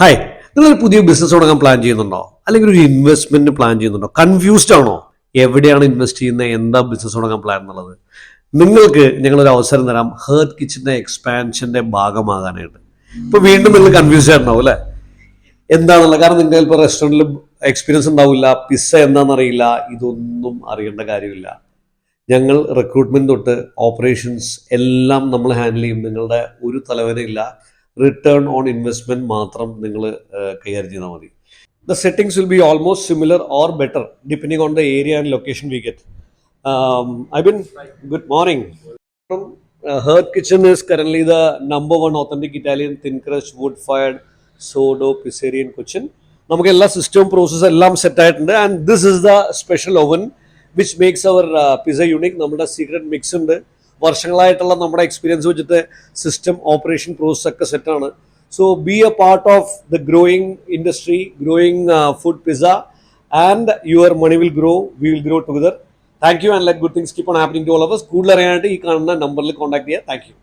Hi, നിങ്ങളൊരു പുതിയ business തുടങ്ങാൻ പ്ലാൻ ചെയ്യുന്നുണ്ടോ? അല്ലെങ്കിൽ ഒരു ഇൻവെസ്റ്റ്മെന്റ് പ്ലാൻ ചെയ്യുന്നുണ്ടോ? കൺഫ്യൂസ്ഡ് ആണോ? എവിടെയാണ് ഇൻവെസ്റ്റ് ചെയ്യുന്നത്, എന്താ ബിസിനസ് തുടങ്ങാൻ പ്ലാൻ എന്നുള്ളത്? നിങ്ങൾക്ക് ഞങ്ങളൊരു അവസരം തരാം ഹേർട്ട് കിച്ചന്റെ എക്സ്പാൻഷന്റെ ഭാഗമാകാനായിട്ട്. ഇപ്പൊ വീണ്ടും നിങ്ങൾ കൺഫ്യൂസ് ആയിട്ടുണ്ടാവും അല്ലേ, എന്താണെന്നുള്ളത്. കാരണം നിങ്ങൾക്ക് ഇപ്പോൾ റെസ്റ്റോറൻറ്റിൽ എക്സ്പീരിയൻസ് ഉണ്ടാവില്ല, പിസ്സ എന്താണെന്ന് അറിയില്ല, ഇതൊന്നും അറിയേണ്ട കാര്യമില്ല. ഞങ്ങൾ റിക്രൂട്ട്മെന്റ് തൊട്ട് ഓപ്പറേഷൻസ് എല്ലാം നമ്മൾ ഹാൻഡിൽ ചെയ്യും. നിങ്ങളുടെ ഒരു തലവേദനയില്ല. റിട്ടേൺ ഓൺ ഇൻവെസ്റ്റ്മെന്റ് മാത്രം നിങ്ങൾ കൈകാര്യം ചെയ്താൽ മതി. The settings will be almost similar or better depending on the area and location we get. I been good morning. Herd Kitchen is currently the number one authentic Italian thin crust wood fired sourdough pizzerian kitchen. നമുക്ക് എല്ലാ system process എല്ലാം സെറ്റ് ആയിട്ടുണ്ട്. And this is the special oven which makes our pizza unique. നമ്മുടെ secret mix ഉണ്ട്. വർഷങ്ങളായിട്ടുള്ള നമ്മുടെ experience വെച്ചിട്ട് സിസ്റ്റം ഓപ്പറേഷൻ പ്രോസസ് ഒക്കെ സെറ്റാണ്. So be a part of the growing industry, growing food pizza, and your money will grow, we will grow together. Thank you and let good things keep on happening to all of us. കൂടുതൽ അറിയാനായിട്ട് ഈ കാണുന്ന നമ്പറിൽ contact ചെയ്യുക. Thank U.